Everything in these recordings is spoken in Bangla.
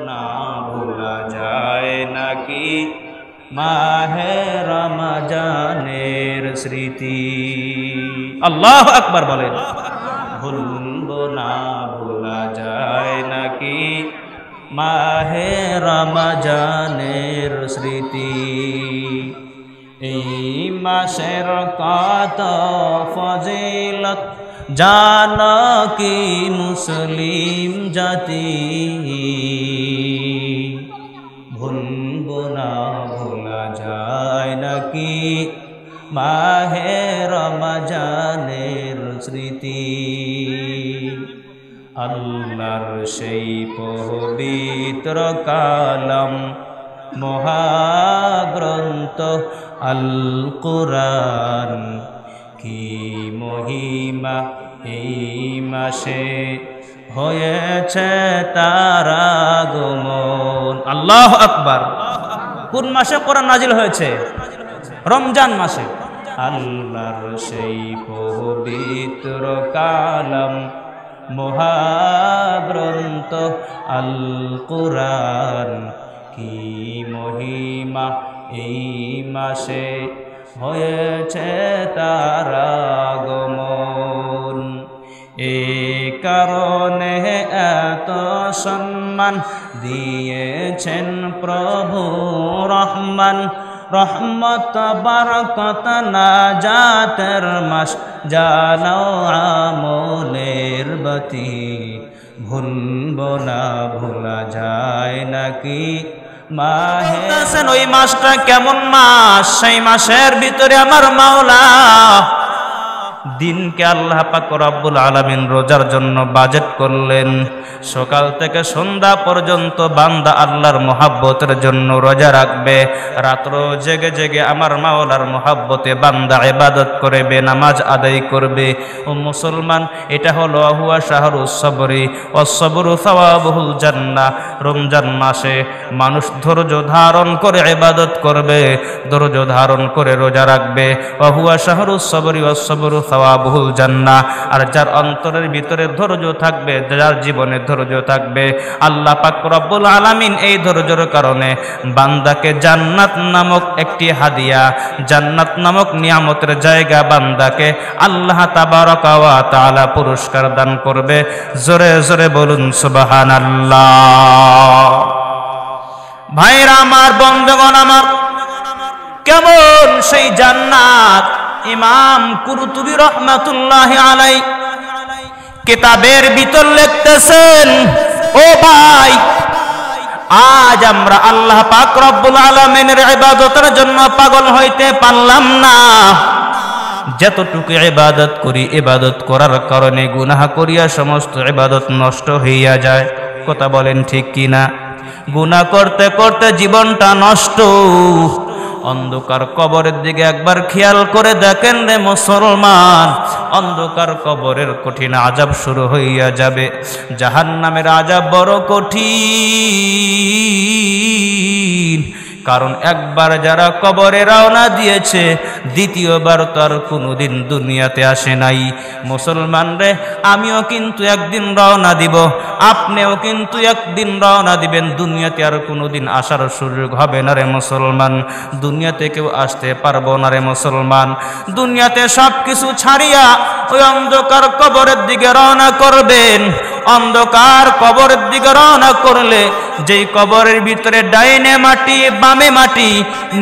না ভোলা যায় নাকি মাহে রমজানের স্মৃতি। আল্লাহু আকবার বলেন। ভুলবো না ভোলা যায় নাকি মাহে রমজানের স্মৃতি। এই মাসের কত ফজিলত জানো কি মুসলিম জাতি। ভুলবো না ভোলা যায় নাকি মাহে রমজানের স্মৃতি। আল্লাহর সেই পবিত্র কালাম মহাগ্রন্থ আল কুরআন কি মহিমা এই মাসে হয়েছে তার আগমন। আল্লাহু আকবার। কোন মাসে কোরআন নাজিল হয়েছে? রমজান মাসে। আল্লাহর সেই পবিত্র কালাম মহাগ্রন্থ আল কুরআন কি মহিমা এই মাসে হয়েছে তার আগমন। এই কারণে এত সম্মান দিয়েছেন প্রভু রহমান। রহমত বরকত নাজাতের মাস জানাও আমলের বাতি। ভুলবো না ভোলা যায় নাকি মাহে। ওই মাসটা কেমন মাস? সেই মাসের ভিতরে আমার মাওলা দিনকে আল্লাহ পাক রব্বুল আলামিন রোজার জন্য বাজেট করলেন। সকাল থেকে সন্ধ্যা পর্যন্ত বান্দা আল্লাহর মহাব্বতের জন্য রোজা রাখবে। রাত্র জেগে জেগে আমার মাওলার মহাব্বতে বান্দা ইবাদত করবে, নামাজ আদায় করবে। ও মুসলমান, এটা হলো হুয়া শাহরুস সবরি ওয়াস সবরু সাওয়াবুল জান্নাহ। রমজান মাসে মানুষ ধৈর্য ধারণ করে ইবাদত করবে, ধৈর্য ধারণ করে রোজা রাখবে। ওয়া হুয়া শাহরুস সবরি ওয়াস সবরু সাওয়াবুল জান্নাহ। আর যার অন্তরের ভিতরে ধৈর্য থাকবে, যার জীবনে ধৈর্য থাকবে, আল্লাহ পাক রব্বুল আলামিন এই ধৈর্যের কারণে বান্দাকে জান্নাত নামক একটি হাদিয়া, জান্নাত নামক নিয়ামতের জায়গা বান্দাকে আল্লাহ তাবারাকা ওয়া তাআলা পুরস্কার দান করবে। জোরে জোরে বলুন সুবহানাল্লাহ। ভাইরা আমার, বন্ধুগণ আমার, কেমন সেই জান্নাত! ইমাম কুরতুবী রাহমাতুল্লাহি আলাইহি কিতাবের ভিতর লিখতেছেন, ও ভাই, আজ আমরা আল্লাহ পাক রব্বুল আলামিনের ইবাদতের জন্য পাগল হইতে পারলাম না। যতটুকু ইবাদত করি, ইবাদত করার কারণে গুনাহ করিয়া সমস্ত ইবাদত নষ্ট হইয়া যায়। কথা বলেন ঠিক কিনা? গুনাহ করতে করতে জীবনটা নষ্ট। অন্ধকার কবরের দিকে একবার খেয়াল করে দেখেন রে মুসলমান, অন্ধকার কবরের কঠিন আযাব শুরু হইয়া যাবে। জাহান্নামের আযাব বড় কঠিন, কারণ একবার যারা কবরে রওনা দিয়েছে দ্বিতীয়বার তো আর কোনোদিন দুনিয়াতে আসে নাই। মুসলমান রে, আমিও কিন্তু একদিন রওনা দিব, আপনিও কিন্তু একদিন রওনা দিবেন। দুনিয়াতে আর কোনোদিন আসার সুযোগ হবে না রে মুসলমান। দুনিয়াতে কেউ আসতে পারবো না রে মুসলমান। দুনিয়াতে সব কিছু ছাড়িয়া ওই অন্ধকার কবরের দিকে রওনা করবেন। অন্ধকার কবরের দিকে রওনা করলে যেই কবরের ভিতরে ডাইনে মাটি, বামে মাটি,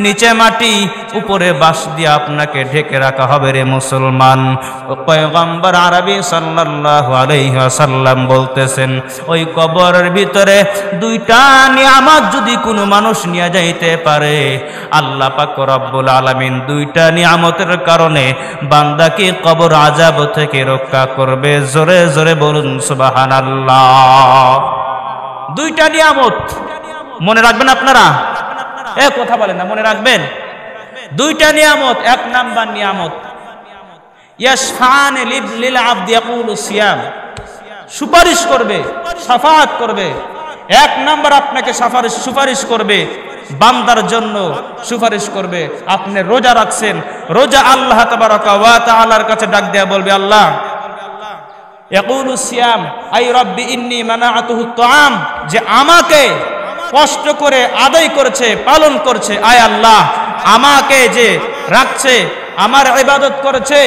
নিচে মাটি, উপরে বাঁশ দিয়ে আপনাকে ঢেকে রাখা হবে রে মুসলমান। পয়গম্বর আরবি সাল্লাল্লাহু আলাইহি ওয়াসাল্লাম বলতেছেন, ওই কবরের ভিতরে দুইটা নিয়ামত যদি কোনো মানুষ নিয়ে যাইতে পারে, আল্লাহ পাক রব্বুল আলামিন দুইটা নিয়ামতের কারণে বান্দাকে কবর আযাব থেকে রক্ষা করবে। জোরে জোরে বলুন সুবহানাল্লাহ। দুইটা নিয়ামত মনে রাখবেন আপনারা? কথা বলেন না, মনে রাখবেন? দুইটা নিয়ামত। এক নাম্বার নিয়ামত, ইয়াশফান লিল আবদ ইয়াকুলু সিয়াম, সুপারিশ করবে, শাফাআত করবে। এক নাম্বার আপনাকে সুপারিশ করবে, বান্দার জন্য সুপারিশ করবে। আপনি রোজা রাখছেন, রোজা আল্লাহ তাবারাকা ওয়া তাআলার কাছে ডাক দেয়া বলবে, আল্লাহ ইয়াকুলু সিয়াম আই রব্বি ইন্নী মানাআতুহু আত-তাআম, যে আমাকে কষ্ট করে আদায় করেছে, পালন করছে, আয় আল্লাহ আমাকে যে রাখছে, আমার ইবাদত করেছে,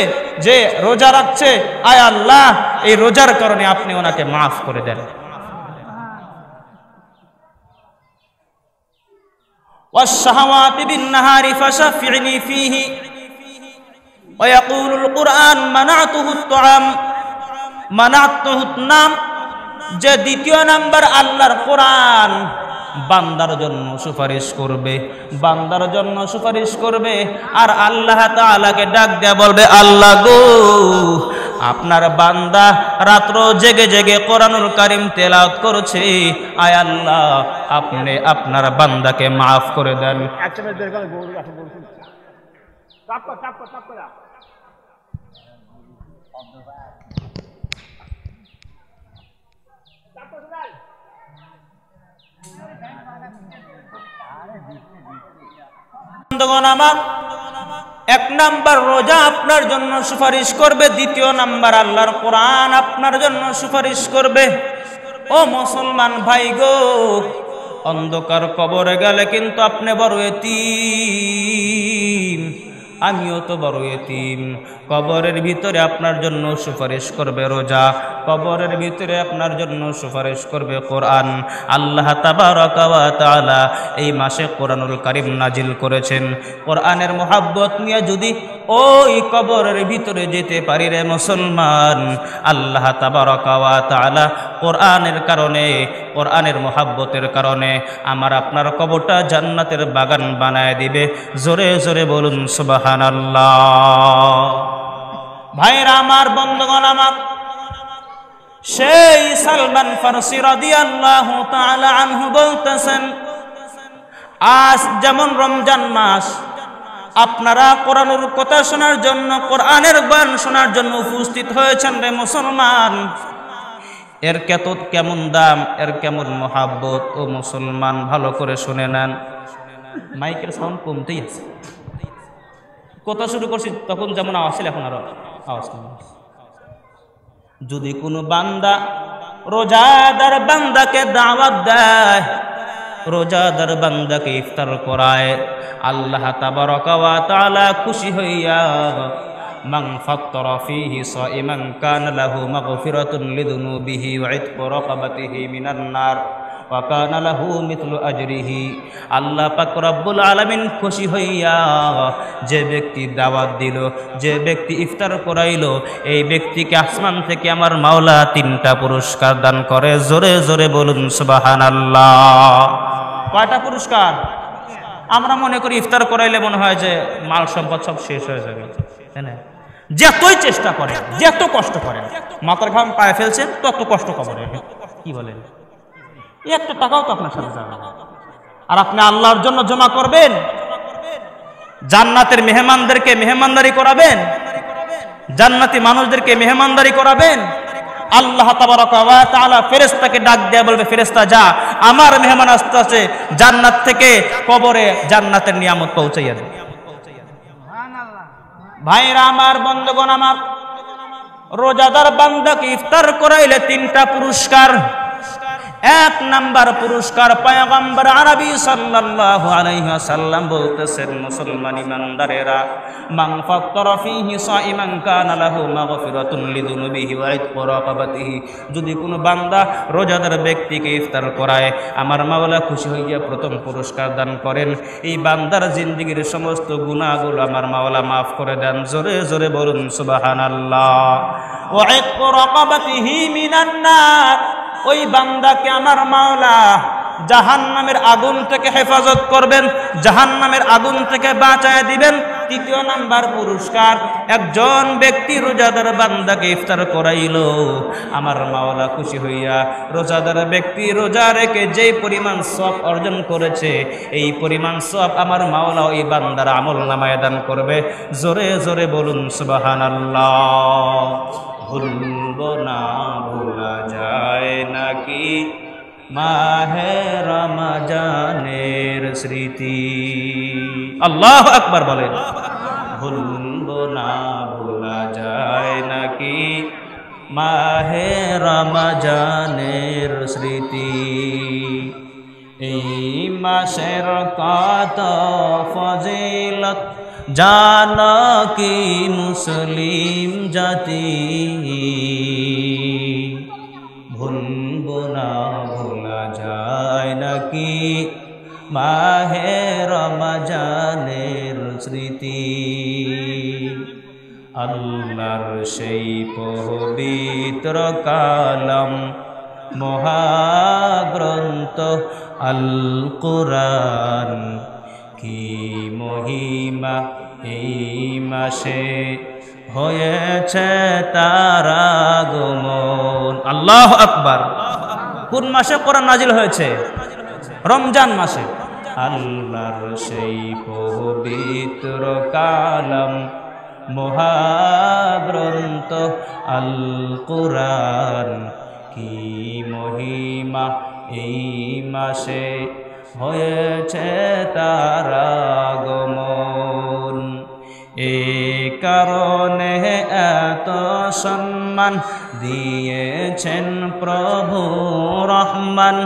যে রোজা রাখছে, আয় আল্লাহ এই রোজার কারণে আপনি ওনাকে মাফ করে দেন। ওয়াশ-শাহাওয়াতি বিন-নাহারি ফাশাফি'নি ফীহি ওয়া ইয়াকুলুল কুরআন মানা'তুহু আত-তা'আম মানা'তুহু আত-নাম, যে দ্বিতীয় নাম্বার আল্লাহর কোরআন বান্দার জন্য সুপারিশ করবে, বান্দার জন্য সুপারিশ করবে, আর আল্লাহ তাআলাকে ডাক দেয়া বলবে, আল্লাহ গো আপনার বান্দা রাত্র জেগে জেগে কোরআনুল কারীম তেলাওয়াত করছে, আয় আল্লাহ আপনি আপনার বান্দাকে মাফ করে দেন। আমার এক নাম্বার রোজা আপনার জন্য সুপারিশ করবে, দ্বিতীয় নাম্বার আল্লাহর কোরআন আপনার জন্য সুপারিশ করবে। ও মুসলমান ভাই গো, অন্ধকার কবরে গেলে কিন্তু আপনি বড় এতিম, আমিও তো বড় এতিম। কবরের ভিতরে আপনার জন্য সুপারিশ করবে রোজা, কবরের ভিতরে আপনার জন্য সুপারিশ করবে কোরআন। আল্লাহ তাবারাকা ওয়া তাআলা এই মাসে কোরআনুল কারীম নাজিল করেছেন। কোরআনের মোহাব্বত নিয়ে যদি ওই কবরের ভিতরে যেতে পারি রে মুসলমান, আল্লাহ তাবারাকা ওয়া তাআলা কোরআনের কারণে, কোরআনের মোহাব্বতের কারণে আমার আপনার কবরটা জান্নাতের বাগান বানায় দিবে। জোরে জোরে বলুন সুবহানাল্লাহ। ভাইরা আমার, বন্ধুগণ আমার, সেই সালমান ফারসি রাদিয়াল্লাহু তাআলা আনহু বলতেছেন, আজ যেমন রমজান মাস আপনারা কোরআনের কথা শোনার জন্য, কোরআনের গান শোনার জন্য উপস্থিত হয়েছেন রে মুসলমান, এর কেমন দাম, এর কেমন মোহাব্বত ও মুসলমান ভালো করে শুনে নেন। মাইকের সাউন্ড কমতেই আছে, কথা শুরু করছি তখন যেমন আওয়াজ ছিল, এখন আরো আওয়াজ কম। যদি কোনো বান্দা রোজাদার বান্দাকে দাওয়াত দেয়, রোজাদার বান্দাকে ইফতার করায়, আল্লাহ তাবারাকা ওয়া তাআলা খুশি হইয়া মান ফাত্তারা ফীহি সাইমান কানা লাহু মাগফিরাতুন লিযুনুবিহি ওয়া ইতকু রাকাবাতিহি মিনান নার ওয়া কানা লাহু মিথলু আজরিহি। আল্লাহ পাক রব্বুল আলামিন খুশি হইয়া যে ব্যক্তি দাওয়াত দিল, যে ব্যক্তি ইফতার করাইল, এই ব্যক্তিকে আসমান থেকে আমার মাওলা 3টা পুরস্কার দান করে। জোরে জোরে বলুন সুবহানাল্লাহ। কয়টা পুরস্কার? আমরা মনে করি ইফতার করাইলে মনে হয় যে মাল সম্পদ সব শেষ হয়ে যাবে, তাই না? যতই চেষ্টা করেন, যত কষ্ট করেন, মাথার ঘাম পায়ে ফেলছেন, তত কষ্ট কবরে। কি বলেন? একটা টাকাও তো আপনার সাথে যাবে না। আর আপনি আল্লাহর জন্য জমা করবেন, জান্নাতের মেহমানদেরকে মেহমানদারি করাবেন, জান্নাতি মানুষদেরকে মেহমানদারি করাবেন। আল্লাহ তাবারাকা ওয়া তাআলা ফেরেশতাকে ডাক দেয়া বলবে, ফেরেশতা যা, আমার মেহমান আসতেছে জান্নাত থেকে, কবরে জান্নাতের নিয়ামত পৌঁছাইয়া দেন। ভাইরা আমার, বন্ধুগণ আমার, রোজাদার বান্দাকে ইফতার করাইলে 3টা পুরস্কার। 1 নাম্বার পুরস্কার, পয়গম্বর আরবি সাল্লাল্লাহু আলাইহি ওয়াসাল্লাম বলতেছেন, মুসলমান ইমানদারেরা, মান ফাত্তারা ফীহি সাইমান কানা লাহু মাগফিরাতুন লিযুনুবিহি ওয়া ইতকু রাকাবাতিহি। যদি কোনো বান্দা রোজাদার ব্যক্তিকে ইফতার করায়, আমার মাওলা খুশি হইয়া প্রথম পুরস্কার দান করেন, এই বান্দার জিন্দেগীর সমস্ত গুনাহগুলো আমার মাওলা মাফ করে দেন। জোরে জোরে বলুন সুবহানাল্লাহ। ওয়া ইতকু রাকাবাতিহি মিনান নার, ওই বান্দাকে আমার মাওলা জাহান্নামের আগুন থেকে হেফাজত করবেন, জাহান্নামের আগুন থেকে বাঁচায় দিবেন। 3য় নাম্বার পুরস্কার, একজন ব্যক্তি রোজাদার বান্দাকে ইফতার করাইল, আমার মাওলা খুশি হইয়া রোজাদার ব্যক্তি রোজা রেখে যেই পরিমাণ সওয়াব অর্জন করেছে, এই পরিমাণ সওয়াব আমার মাওলা ওই বান্দার আমলনামায় দান করবে। জোরে জোরে বলুন সুবহানাল্লাহ। ভুলবো না, ভোলা যায় নাকি মাহে রমজানের স্মৃতি। আল্লাহু আকবার বলেন। ভুলবো না, ভোলা যায় নাকি মাহে রমজানের স্মৃতি। এই মাসের কত ফজিলত জানো কি মুসলিম জাতি, ভুলবো না ভোলা যায় নাকি মাহে রমজানের স্মৃতি। আল্লাহর সেই পবিত্র কালাম মহাগ্রন্থ আল কুরআন, কি মহিমা এই মাসে হয়েছে তার আগমন। আল্লাহু আকবার। কোন মাসে কোরআন নাজিল হয়েছে? রমজান মাসে। আল্লাহর সেই পবিত্র কালাম মহাগ্রন্থ আল কুরআন, কি মহিমা এই মাসে হয়েছে তার আগমন। এ কারণে এত সম্মান দিয়েছেন প্রভু রহমান,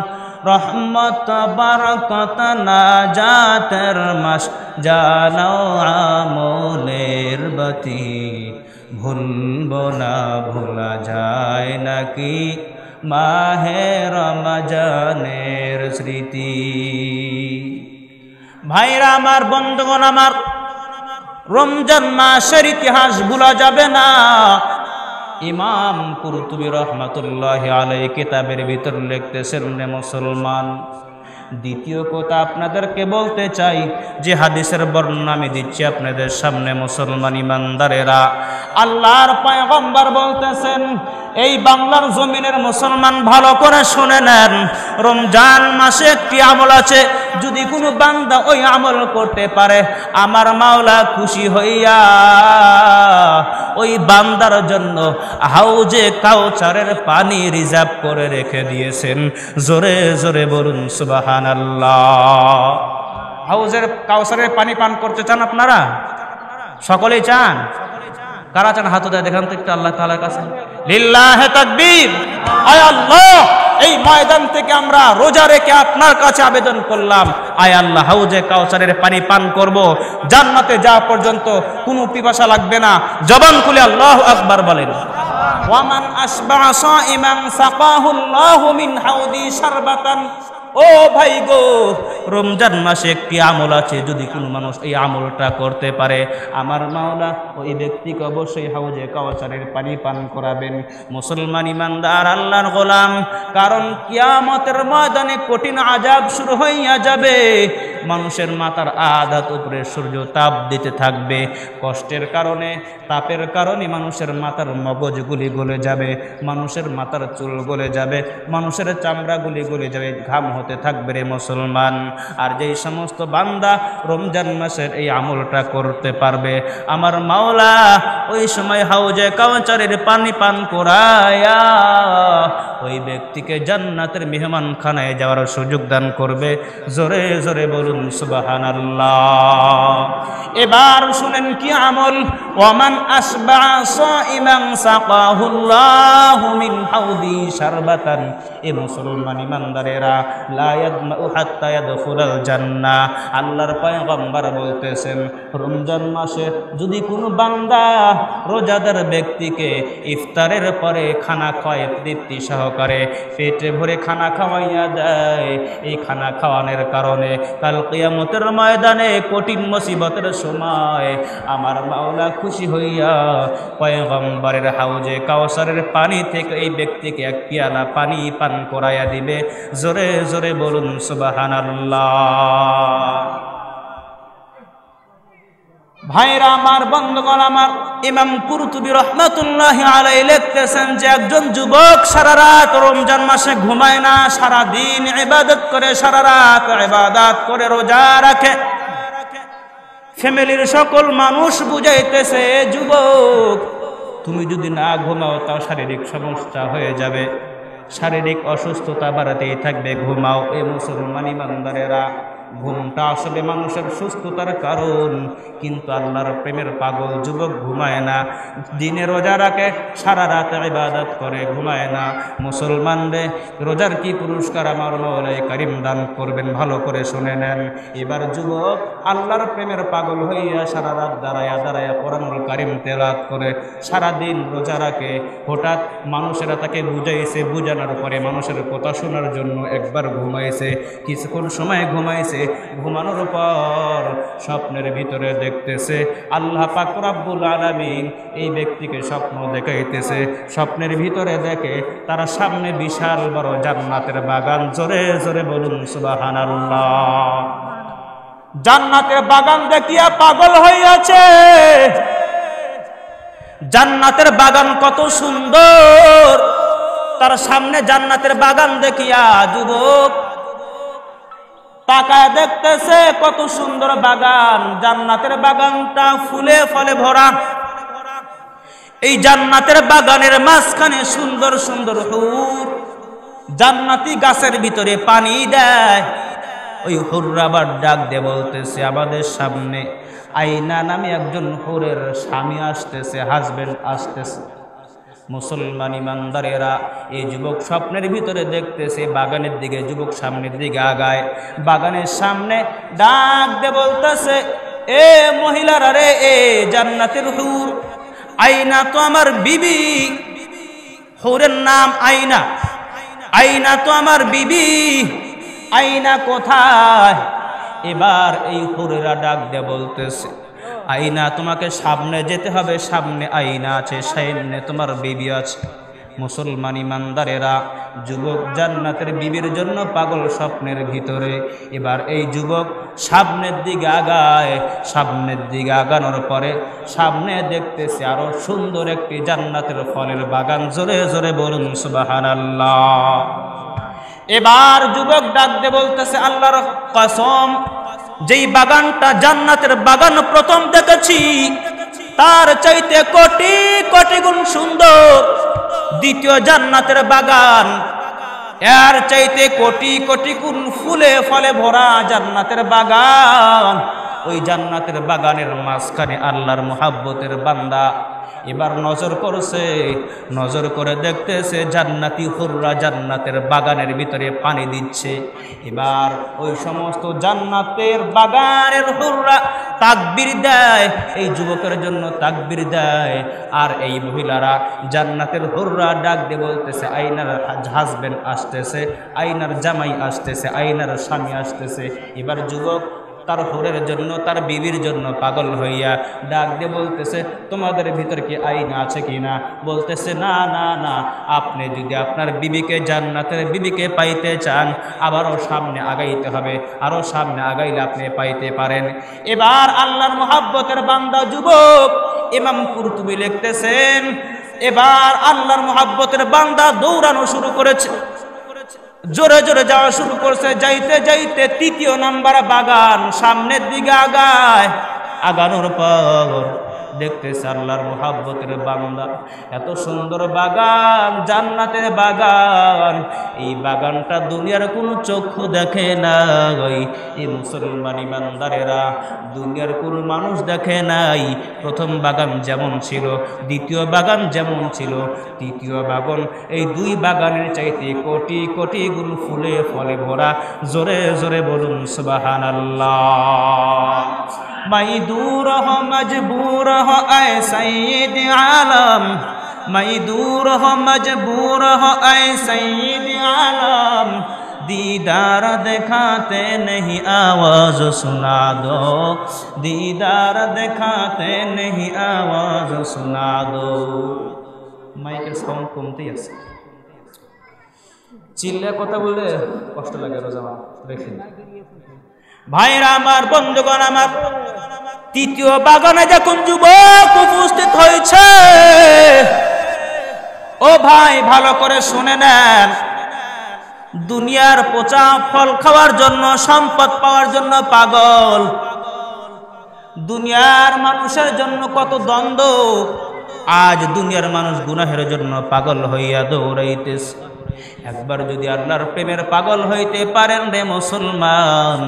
রহমত বরকত নাজাতের মাস জানাও আমলের বাতি, ভুলবো না ভোলা যায় নাকি মাহে রমজানের স্মৃতি। ভাইরা আমার, বন্ধুগণ আমার, রমজান মাসের ইতিহাস ভুলা যাবে না। ইমাম কুরতুবী রহমাতুল্লাহি আলাইহি কিতাবের ভিতর লিখতেছেন, রে মুসলমান, দ্বিতীয় কথা আপনাদেরকে বলতে চাই, যে হাদিসের বর্ণনা আমি দিচ্ছি আপনাদের সামনে মুসলমান ইমানদারেরা, আল্লাহর পয়গম্বর বলতেছেন, এই বাংলার জমিনের মুসলমান ভালো করে শুনে নেন, রমজান মাসে একটি আমল আছে, যদি কোনো বান্দা ওই আমল করতে পারে, আমার মাওলা খুশি হইয়া ওই বান্দার জন্য হাউজে কাউসারের পানি রিজার্ভ করে রেখে দিয়েছেন। জোরে জোরে বলুন সুবহানাল্লাহ। হাউজের কাউসারের পানি পান করতে চান আপনারা? সকলেই চান? কারা চান হাত উঠায় দেখান তো একটু আল্লাহ তাআলার কাছে। লিল্লাহি তাকবীর। আয় আল্লাহ, এই ময়দান থেকে আমরা রোজা রেখে আপনার কাছে আবেদন করলাম, আয় আল্লাহ, হাউজে কাউসারের পানি পান করব, জান্নাতে যাওয়া পর্যন্ত কোনো পিপাসা লাগবে না। জবান খুলে আল্লাহু আকবার বলেন। ওয়ামান আসবাআ সাইমান সাকাহুল্লাহু মিন হাউদি শারবাতান। ও ভাই গো, রমজান মাসে একটি আমল আছে, যদি কোনো মানুষ এই আমলটা করতে পারে, আমার মাওলা ওই ব্যক্তিকে অবশ্যই হাউজে কাউসারের পানি পান করাবেন। মুসলমান ইমানদার আল্লাহর গোলাম, কারণ কিয়ামতের ময়দানে কঠিন আযাব শুরু হইয়া যাবে। মানুষের মাথার আধাত উপরে সূর্য তাপ দিতে থাকবে, কষ্টের কারণে, তাপের কারণে মানুষের মাথার মগজগুলি গলে যাবে, মানুষের মাথার চুল গলে যাবে, মানুষের চামড়াগুলি গলে যাবে, ঘাম হতে থাকবে রে মুসলমান। আর যেই সমস্ত বান্দা রমজান মাসের এই আমলটা করতে পারবে, আমার মাওলা ওই সময় হাউজে কাউসারের পানি পান করায়া ওই ব্যক্তিকে জান্নাতের মেহমানখানায় যাওয়ার সুযোগ দান করবে। জোরে জোরে বলুন সুবহানাল্লাহ। এবার শুনেন কি আমল। ওয়ামান আসবাআ সাইমান সাকাহুল্লাহু মিন হাউদি শারবাতান। এ মুসলমান ইমানদারেরা, লা ইয়াদমাউ হাত্তা ইয়াদখুলাল জান্নাহ। আল্লাহর পয়গম্বর বলতেছেন, রমজান মাসে যদি কোনো বান্দা রোজাদার ব্যক্তিকে ইফতারের পরে খানা খাওয়ায় তৃপ্তি সহকারে পেটে ভরে খানা খাওয়াইয়া দেয়, এই খানা খাওয়ানোর কারণে কাল কিয়ামতের ময়দানে কঠিন মুসিবতের সময় আমার মাওলা খুশি হইয়া পয়গম্বরের হাউজে কাউসারের পানি থেকে এই ব্যক্তিকে এক পিয়ালা পানি পান করাইয়া দিবে। জোরে জোরে বলুন সুবহানাল্লাহ। ভাইরা আমার, বন্ধুগণ আমার, ইমাম কুরতুবী রাহমাতুল্লাহি আলাইহি লিখতেছেন যে একজন যুবক সারা রাত রমজান মাসে ঘুমায় না, সারা দিন ইবাদত করে, সারা রাত ইবাদত করে রোজা রাখে। ফ্যামিলির সকল মানুষ বুঝাইতেছে, যুবক তুমি যদি না ঘুমাও তাও শারীরিক সমস্যা হয়ে যাবে, শারীরিক অসুস্থতা বাড়াতেই থাকবে, ঘুমাও। এই মুসলমান ইমানদারেরা, ঘুমটা আসলে মানুষের সুস্থতার কারণ, কিন্তু আল্লাহর প্রেমের পাগল যুবক ঘুমায় না, দিনে রোজা রাখে, সারা রাত ইবাদত করে, ঘুমায় না। মুসলমানরে রোজার কি পুরস্কার আমার মওলাই কারীম দান করবেন, ভালো করে শুনে নেন। এবার যুবক আল্লাহর প্রেমের পাগল হইয়া সারা রাত দাঁড়ায়া দাঁড়ায়া কোরআনুল কারীম তেলাওয়াত করে, সারাদিন রোজা রাখে। হঠাৎ মানুষেরা তাকে বুঝাইছে, বুঝানোর পরে মানুষের কথা শোনার জন্য একবার ঘুমাইছে, কিছুক্ষণ সময় ঘুমাইছে। ঘুমানোর পর স্বপ্নের ভিতরে দেখতেছে আল্লাহ পাক রব্বুল আলামিন এই ব্যক্তিকে স্বপ্ন দেখাইতেছে। স্বপ্নের ভিতরে দেখে তার সামনে বিশাল বড় জান্নাতের বাগান। জোরে জোরে বলুন সুবহানাল্লাহ। জান্নাতের বাগান দেখিয়া পাগল হইয়াছে। জান্নাতের বাগান কত সুন্দর, তার সামনে জান্নাতের বাগান দেখিয়া যুবক তাকায় দেখতেছে কত সুন্দর বাগান। জান্নাতের বাগানটা ফুলে ফলে ভরা। এই জান্নাতের বাগানের মাঝখানে সুন্দর সুন্দর হুর জান্নাতি গাছের ভিতরে পানি দেয়। ওই হুররা আবার ডাক দিয়ে বলতেছে, আমাদের সামনে আয়না নামে একজন হুরের স্বামী আসতেছে, হাজবেন্ড আসতেছে। মুসলমান ইমানদারেরা এই যুবক স্বপ্নের ভিতরে দেখতেছে বাগানের দিকে, যুবক সামনের দিকে আগায়। বাগানের সামনে ডাক দিয়ে বলতেছে, এ মহিলারা রে, এ জান্নাতের হুর, আয়না তো আমার বিবি, হুরের নাম আয়না, আয়না তো আমার বিবি, আয়না কোথায়? এবার এই হুরেরা ডাক দিয়ে বলতেছে, আয়না তোমাকে সামনে যেতে হবে, সামনে আয়না আছে, সামনে তোমার বিবি আছে। মুসলমান ইমানদারেরা যুবক জান্নাতের বিবির জন্য পাগল স্বপ্নের ভিতরে। এবার এই যুবক সামনের দিকে আগায়। সামনের দিকে আগানোর পরে সামনে দেখতেছে আরো সুন্দর একটি জান্নাতের ফলের বাগান। জোরে জোরে বলুন সুবহানাল্লাহ। এবার যুবক ডাক দিয়ে বলতেছে, আল্লাহর কসম, যেই বাগানটা জান্নাতের বাগান প্রথম দেখেছি তার চাইতে কোটি কোটি গুণ সুন্দর দ্বিতীয় জান্নাতের বাগান, এর চাইতে কোটি কোটি গুণ ফুলে ফলে ভরা জান্নাতের বাগান। ওই জান্নাতের বাগানের মাঝখানে আল্লাহর মুহাব্বতের বান্দা এবার নজর করছে, নজর করে দেখতেছে জান্নাতি হুররা জান্নাতের বাগানের ভিতরে পানি দিচ্ছে। এবার ওই সমস্ত জান্নাতের বাগানের হুররা তাকবীর দেয়, এই যুবকের জন্য তাকবীর দেয়। আর এই মহিলারা জান্নাতের হুররা ডাক দিয়ে বলতেছে, আয়নার হাজবেন্ড আসতেছে, আয়নার জামাই আসতেছে, আয়নার স্বামী আসতেছে। এবার যুবক তার হুরের জন্য, তার বিবির জন্য পাগল হইয়া ডাক দিয়ে বলতেছে, তোমাদের ভিতর কি আয়না আছে কি না? বলতেছে, না না না, আপনি যদি আপনার বিবিকে, জান্নাতের বিবিকে পাইতে চান আবারও সামনে আগাইতে হবে, আরও সামনে আগাইলে আপনি পাইতে পারেন। এবার আল্লাহর মুহাব্বতের বান্দা যুবক ইমাম কুরতুবী লিখতেছেন, এবার আল্লাহর মুহাব্বতের বান্দা দৌড়ানো শুরু করেছে, জোরে জোরে যাওয়া শুরু করছে। যাইতে যাইতে তৃতীয় নাম্বার বাগান, সামনের দিকে আগায়। আগানোর পর দেখতেছে আল্লাহর মুহাব্বতের বান্দা এত সুন্দর বাগান, জান্নাতের বাগান, এই বাগানটা দুনিয়ার কোনো চক্ষু দেখে নাই। এই মুসলমান ইমানদারেরা দুনিয়ার কোনো মানুষ দেখে নাই। প্রথম বাগান যেমন ছিল, দ্বিতীয় বাগান যেমন ছিল, তৃতীয় বাগান, এই দুই বাগানের চাইতে কোটি কোটি গুণ ফুলে ফলে ভরা। জোরে জোরে বলুন সুবহানাল্লাহ। मैं दूर हो मजबूर हो ऐ सैयद आलम, मैं दूर हो मजबूर हो ऐ सैयद आलम, दीदार दिखाते नहीं आवाज सुना दो, दीदार दिखाते नहीं आवाज सुना दो। মাইকের সাউন্ড কমতেই আছে, চিল্লে কথা বলে কষ্ট লাগে, রোজা রেখে। ভাইরা আমার, বন্ধুগণ আমার, তৃতীয় বাগানে যখন যুবক উপস্থিত হয়েছে, ও ভাই ভালো করে শুনে নেন, দুনিয়ার পচা ফল খাওয়ার জন্য, সম্পদ পাওয়ার জন্য পাগল। দুনিয়ার মানুষের জন্য কত দ্বন্দ্ব। আজ দুনিয়ার মানুষ গুনাহের জন্য পাগল হইয়া দৌড়াইতেছে। একবার যদি আল্লাহর প্রেমের পাগল হইতে পারেন রে মুসলমান,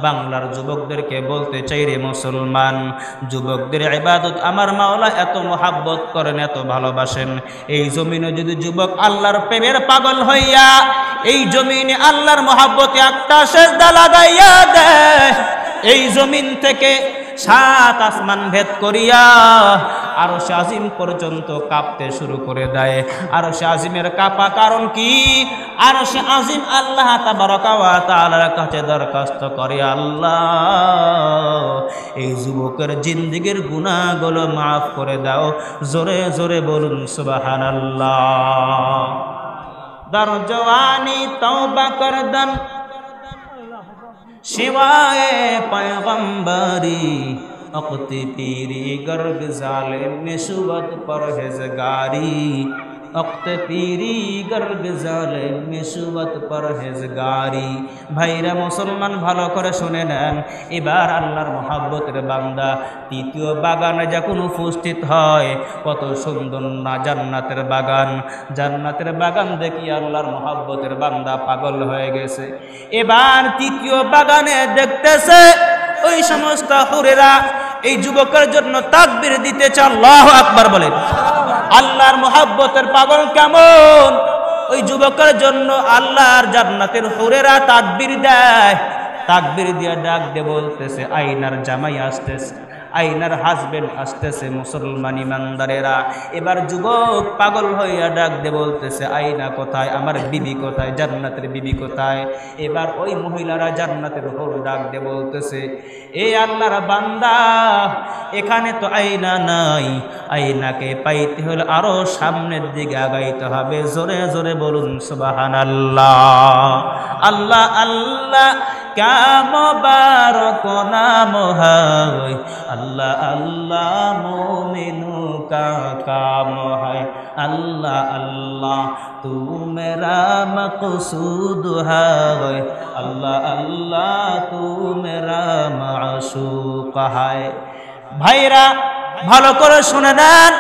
বাংলার যুবকদেরকে বলতে চাই রে মুসলমান, যুবকদের ইবাদত আমার মাওলা এত মহাব্বত করেন, এত ভালোবাসেন। এই জমিনে যদি যুবক আল্লাহর প্রেমের পাগল হইয়া এই জমিনে আল্লাহর মহাব্বতে একটা সেজদা লাগাইয়া দেয়, এই জমিন থেকে 7 আসমান ভেদ করিয়া আরশে আজিম পর্যন্ত কাঁপতে শুরু করে দেয়। আরশে আজিমের কাঁপা কারণ কি? আরশে আজিম আল্লাহ তাবারক ওয়া তাআলার কাছে দরখাস্ত করে, আল্লাহ এই যুবকের জিন্দেগীর গুনাহগুলো মাফ করে দাও। জোরে জোরে বলুন সুবহানাল্লাহ। দর জওয়ানি তওবা করদন शिवाए पैगंबरी अक़्ति पीरी गर्ग जालिम निशुवत परहेज़गारी अक़्त पीरी गर्ग जालिम निशुवत परहेज़गारी। ভাইরা মুসলমান ভালো করে শুনে নেন, এবার আল্লাহর মহাব্বতের বান্দা তৃতীয় বাগানে যখন উপস্থিত হয়, কত সুন্দর না জান্নাতের বাগান। জান্নাতের বাগান দেখি আল্লাহর মহাব্বতের বান্দা পাগল হয়ে গেছে। এবার তৃতীয় বাগানে দেখতেছে ওই সমস্ত হুরেরা এই যুবকের জন্য তাকবীর দিতেছে, আল্লাহু আকবার বলে। আল্লাহর মহাব্বতের পাগল কেমন? ওই যুবকের জন্য আল্লাহর জান্নাতের হুরেরা তাকবীর দেয়, তাকবীর দিয়ে ডাক দিয়ে বলতেছে, আইনার জামাই আসতেছে, আইনার হাজবেন্ড আসতেছে। মুসলমান ইমানদারেরা এবার যুবক পাগল হইয়া ডাক দিয়ে বলতেছে, আইনা কোথায়, আমার বিবি কোথায়, জান্নাতের বিবি কোথায়? এবার ওই মহিলারা জান্নাতের হুর ডাক দিয়ে বলতেছে, এ আল্লাহর বান্দা, এখানে তো আইনা নাই, আইনাকে পাইতে হলে আরো সামনের দিকে আগাইতে হবে। জোরে জোরে বলুন সুবহানাল্লাহ। আল্লাহ আল্লাহ क्या मुबारक नाम है, अल्लाह अल्लाह मोमिनों का काम है, अल्लाह अल्लाह तू मेरा मक़सूद है, अल्लाह अल्लाह तू मेरा माशूक है। ভাইরা ভালো করে শুনে নেন,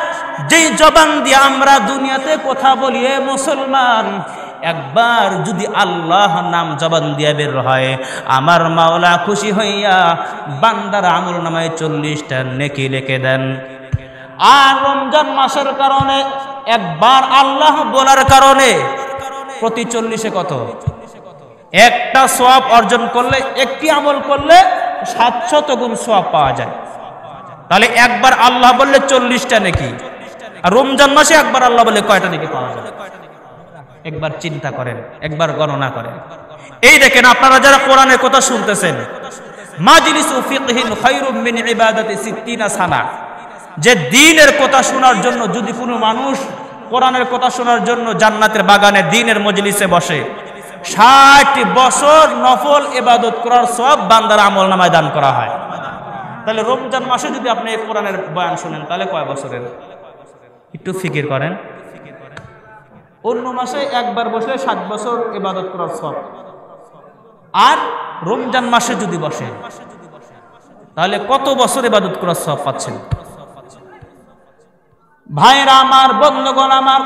যেই জবান দিয়ে আমরা দুনিয়াতে কথা বলি এ মুসলমান, একবার যদি আল্লাহ নাম জবান দিয়ে বের হয়, আমার মাওলা খুশি হইয়া বান্দার আমল নামায় 40টা নেকি লিখে দেন। আর রমজান মাসের কারণে একবার আল্লাহ বলার কারণে প্রতি 40-এ কত? একটা সওয়াব অর্জন করলে, একটি আমল করলে 700 গুণ সওয়াব পাওয়া যায়। তাহলে একবার আল্লাহ বললে 40টা নেকি, আর রমজান মাসে একবার আল্লাহ বললে কয়টা নেকি পাওয়া যায়? একবার চিন্তা করেন, একবার গণনা করেন। এই দেখেন আপনারা যারা কোরআনের কথা শুনতেছেন, মাজলিসু ফিকহিন খায়রুম মিন ইবাদাতি 60 সানা, যে দ্বীনের কথা শোনার জন্য যদি কোনো মানুষ কোরআনের কথা শোনার জন্য জান্নাতের বাগানে দ্বীনের মজলিসে বসে, 60 বছর নফল ইবাদত করার সওয়াব বান্দার আমলনামায় দান করা হয়। তাহলে রমজান মাসে যদি আপনি কোরআনের বয়ান শুনেন, তাহলে কয় বছরের? একটু ফিকির করেন। অন্য মাসে একবার বসলে 7 বছর ইবাদত করার সওয়াব, আর রমজান মাসে যদি বসে তাহলে কত বছর ইবাদত করার সওয়াব পাচ্ছেন? ভাইরা আমার, বন্ধুগণ আমার,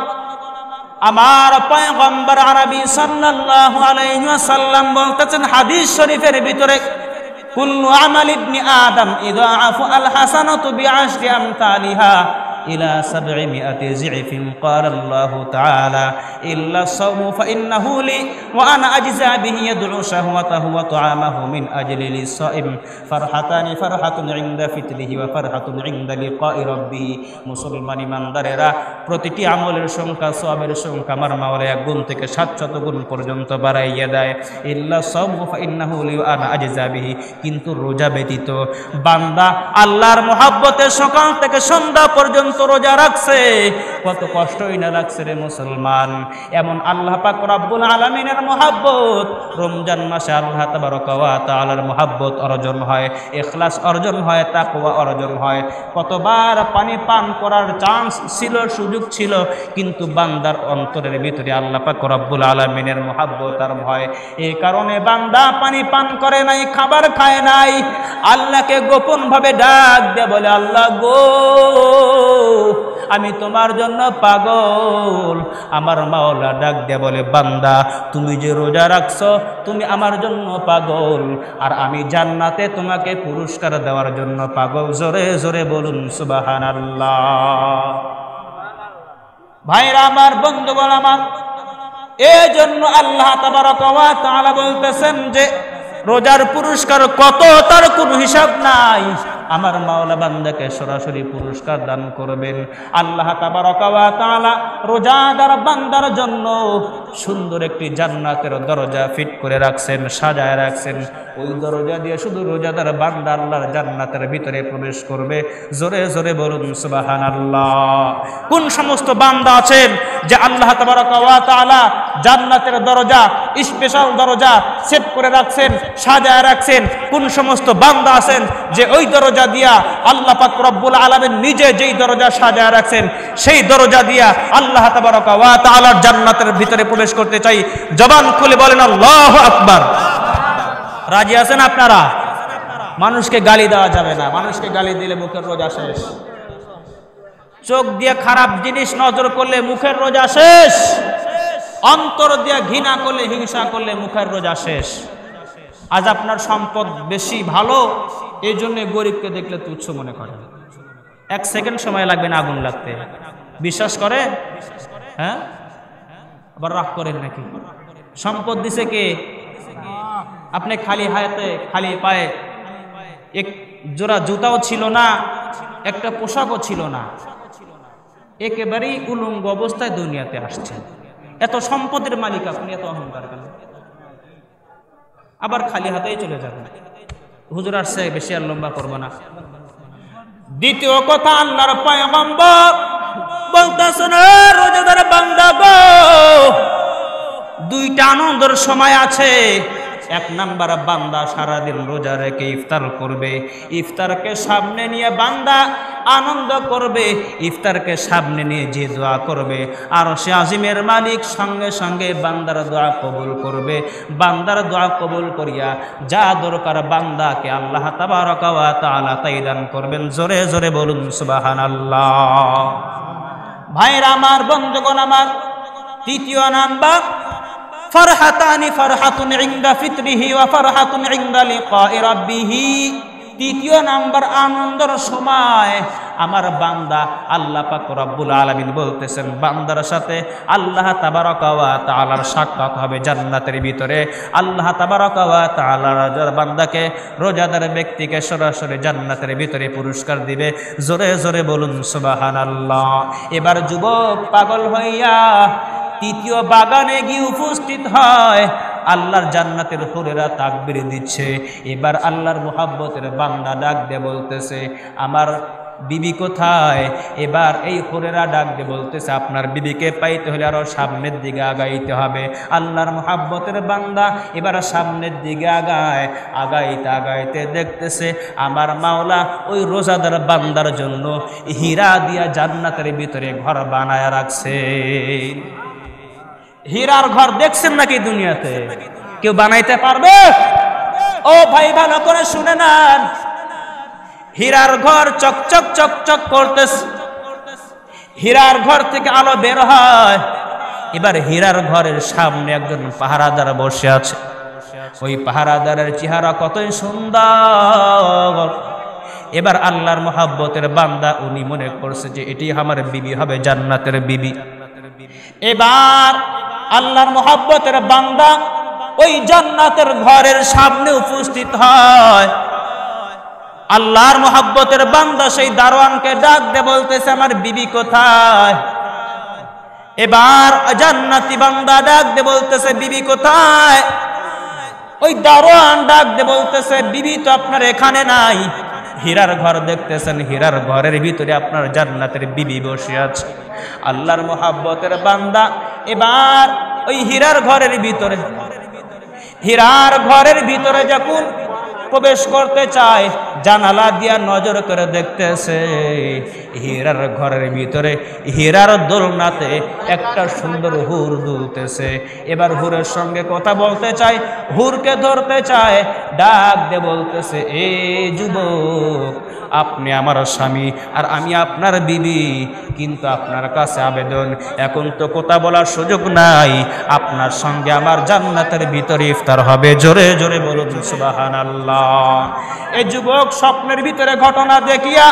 আমার পয়গম্বর আরবি সাল্লাল্লাহু আলাইহি ওয়াসাল্লাম বলতেছেন হাদিস শরীফের ভিতরে, কুল্লু আমাল ইবনি আদম ইদাআফু আল হাসানাতু বিআশরি আমসালিহা إلى 700 ضعف قال الله تعالى إلا الصوم فإنه لي وأنا أجزى به يدعو شهوته وطعامه من أجل للصائم فرحتان فرحة عند فطره وفرحة عند لقاء ربه। মুসলমান ইমানদারেরা প্রতিটি আমলের সংখ্যা, সওয়াবের সংখ্যা আমার মাওলা 1 গুণ থেকে 700 গুণ পর্যন্ত বাড়াইয়া দেয়। ইল্লা সাওমু ফাইন্নাহু লি ওয়া আনা আজজা বিহি, কিন্তু রোজা ব্যতীত বান্দা আল্লাহর মহব্বতে সকাল থেকে সন্ধ্যা পর্যন্ত রোজা রাখছে, কত কষ্টই না লাগছে রে মুসলমান। এমন আল্লাহ পাক রব্বুল আলামিনের মহব্বত রমজান মাসে আল্লাহ তাবারক ওয়া তাআলার মহব্বত অর্জন হয়, ইখলাস অর্জন হয়, তাকওয়া অর্জন হয়। কতবার পানি পান করার চান্স ছিল, সুযোগ ছিল, কিন্তু বান্দার অন্তরের ভিতরে আল্লাহ পাক রব্বুল আলামিনের মহব্বত আর ভয়, এই কারণে বান্দা পানি পান করে নাই, খাবার খায় নাই, আল্লাহকে গোপন ভাবে ডাক দিয়ে বলে, আল্লাহ গো আমি তোমার জন্য পাগল। আমার মাওলা ডাক দিয়ে বলে, বান্দা তুমি যে রোজা রাখছো তুমি আমার জন্য পাগল, আর আমি জান্নাতে তোমাকে পুরস্কার দেওয়ার জন্য পাগল। জোরে জোরে বলুন সুবহানাল্লাহ। ভাইরা আমার, বন্ধুগণ আমার, এই জন্য আল্লাহ তাবারাকা ওয়া তাআলা বলতেছেন যে রোজার পুরস্কার কত তার কোনো হিসাব নাই। আমার মাওলা বান্দাকে সরাসরি পুরস্কার দান করবেন। আল্লাহ তাবারাকা ওয়া তাআলা রোজাদার বান্দার জন্য সুন্দর একটি জান্নাতের দরজা ফিট করে রাখছেন, সাজায় রাখছেন। ওই দরজা দিয়ে শুধু রোজাদার বান্দা আল্লাহর জান্নাতের ভিতরে প্রবেশ করবে। জোরে জোরে বলুন সুবহানাল্লাহ। কোন সমস্ত বান্দা আছেন যে আল্লাহ তাবারাকা ওয়া তাআলা জান্নাতের দরজা, স্পেশাল দরজা সেট করে রাখছেন, সাজায় রাখছেন? কোন সমস্ত বান্দা আছেন যে ওই দরজা দিয়া আল্লাহ পাক রব্বুল আলামিন নিজে যেই দরজা সাজায় রাখছেন সেই দরজা দিয়া আল্লাহ তাবারাকা ওয়া তাআলার জান্নাতের ভিতরে প্রবেশ করতে চাই? জবান খুলে বলেন আল্লাহু আকবার। রাজি আছেন আপনারা? মানুষকে গালি দেওয়া যাবে না। মানুষকে গালি দিলে মুখের রোজা শেষ। চোখ দিয়ে খারাপ জিনিস নজর করলে মুখের রোজা শেষ। অন্তর দিয়ে ঘৃণা করলে, হিংসা করলে মুখের রোজা শেষ। আজ আপনার সম্পদ বেশি ভালো, এই জন্য গরিবকে দেখলে তুচ্ছ মনে করেন। 1 সেকেন্ড সময় লাগবে না আগুন লাগতে। বিশ্বাস করে? হ্যাঁ, আবার রাগ করেন নাকি? সম্পদ দিছে কে? আপনি খালি হাতে, খালি পায়ে, এক জোড়া জুতাও ছিল না, একটা পোশাকও ছিল না, একেবারেই উলঙ্গ অবস্থায় দুনিয়াতে আসছেন। এত সম্পদের মালিক আপনি, এত অহংকার কেন? আবার খালি হাতেই চলে যাবেন। হুজুর আসছে, বেশি আর লম্বা করবো না। দ্বিতীয় কথা, আল্লাহর পয়গম্বর বলতেছেন, রোজাদার বান্দা গো, 2টা আনন্দের সময় আছে। 1 নাম্বার, বান্দা সারাদিন রোজা রেখে ইফতার করবে। ইফতারকে সামনে নিয়ে বান্দা আনন্দ করবে। ইফতারকে সামনে নিয়ে যে দোয়া করবে, আর সে আজিমের মালিক সঙ্গে সঙ্গে বান্দার দোয়া কবুল করবে। বান্দার দোয়া কবুল করিয়া যা দরকার বান্দাকে আল্লাহ তাবারাকা ওয়া তাআলা তাই দান করবেন। জোরে জোরে বলুন সুবহানাল্লাহ। ভাইরা আমার, বন্ধুগণ আমার, 3য় নাম্বার, ফারহাতানি, ফারহাতুন ইনদা ফিতরিহি ওয়া ফারহাতুন ইনদা লিকাই রাব্বিহি। 3য় নাম্বার আনন্দের সময় আমার বান্দা, আল্লাহ পাক রব্বুল আলামিন বলতেছেন, বান্দার সাথে আল্লাহ তাবারাকা ওয়া তাআলার সাক্ষাৎ হবে জান্নাতের ভিতরে। আল্লাহ তাবারাকা ওয়া তাআলা বান্দাকে, রোজাদার ব্যক্তিকে সরাসরি জান্নাতের ভিতরে পুরস্কার দিবে। জোরে জোরে বলুন সুবহানাল্লাহ। এবার যুবক পাগল হইয়া 3য় বাগানে গিয়ে উপস্থিত হয়। আল্লাহর জান্নাতের হুরেরা তাকবীর দিচ্ছে। এবার আল্লাহর মুহাব্বতের বান্দা ডাক দিয়ে বলতেছে, আমার বিবি কোথায়? এবার এই হুরেরা ডাক দিয়ে বলতেছে, আপনার বিবিকে পাইতে হলে আরো সামনের দিকে আগাইতে হবে। আল্লাহর মুহাব্বতের বান্দা এবার সামনের দিকে আগাইতে আগাইতে দেখতেছে আমার মাওলা ওই রোজাদার বান্দার জন্য হীরা দিয়া জান্নাতের ভিতরে ঘর বানায় রাখছে। হীরার ঘর দেখছেন নাকি দুনিয়াতে? কেউ বানাইতে পারবে? ও ভাই, ভালো করে শুনে নেন। হীরার ঘর চকচক চকচক করতেছে। হীরার ঘর থেকে আলো বের হয়। এবার হীরার ঘরের সামনে একজন পাহারাদার বসে আছে। ওই পাহারাদারের চেহারা কতই সুন্দর। এবার আল্লাহর মুহাব্বতের বান্দা উনি মনে করছে যে এটি আমার বিবি হবে, জান্নাতের বিবি। এবার আল্লাহর মুহাব্বতের বান্দা ওই জান্নাতের ঘরের সামনে উপস্থিত হয়। আল্লাহর মুহাব্বতের বান্দা সেই দারোয়ানকে ডাক দিয়ে বলতেছে, আমার বিবি কোথায়? এবার জান্নাতি বান্দা ডাক দিয়ে বলতেছে, বিবি কোথায়? ওই দারোয়ান ডাক দিয়ে বলতেছে, বিবি তো আপনার এখানে নাই। হীরার ঘর দেখতেছেন, হীরার ঘরের ভিতরে আপনার জান্নাতের বিবি বসে আছে। আল্লাহর মুহাব্বতের বান্দা এবার ওই হীরার ঘরের ভিতরে যখন প্রবেশ করতে চায়, জানালা দিয়া নজর করে দেখতেছে হীরার ঘরের ভিতরে হীরার দোলনাতে একটা সুন্দর হুর দুলতেছে। এবার হুরের সঙ্গে কথা বলতে চায়, হুরকে ধরতে চায়, ডাক দিয়ে বলতেছে, এ যুবক, আপনি আমার স্বামী আর আমি আপনার বিবি, কিন্তু আপনার কাছে আবেদন, এখন তো কথা বলার সুযোগ নাই, আপনার সঙ্গে আমার জান্নাতের ভিতরে ইফতার হবে। জোরে জোরে বলুন সুবহানাল্লাহ। এই যুবক স্বপ্নের ভিতরে ঘটনা দেখিয়া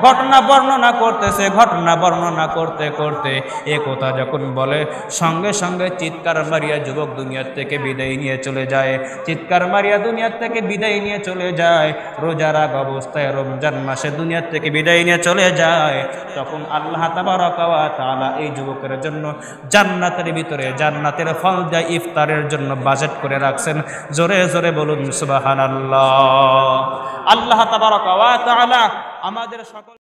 ঘটনা বর্ণনা করতেছে, ঘটনা বর্ণনা করতে করতে এ কথা যখন বলে, সঙ্গে সঙ্গে চিৎকার মারিয়া যুবক দুনিয়ার থেকে বিদায় নিয়ে চলে যায়, চিৎকার মারিয়া দুনিয়ার থেকে বিদায় নিয়ে চলে যায়। রোজার আগ অবস্থায় রমজান মাসে দুনিয়ার থেকে বিদায় নিয়ে চলে যায়। তখন আল্লাহ তাবারক ওয়া তাআলা এই যুবকের জন্য জান্নাতের ভিতরে জান্নাতের ফল দিয়ে ইফতারের জন্য বাজেট করে রাখছেন। জোরে জোরে বলুন সুবহানাল্লাহ। আল্লাহ তাবারক ওয়া তাআলা আমাদের সকল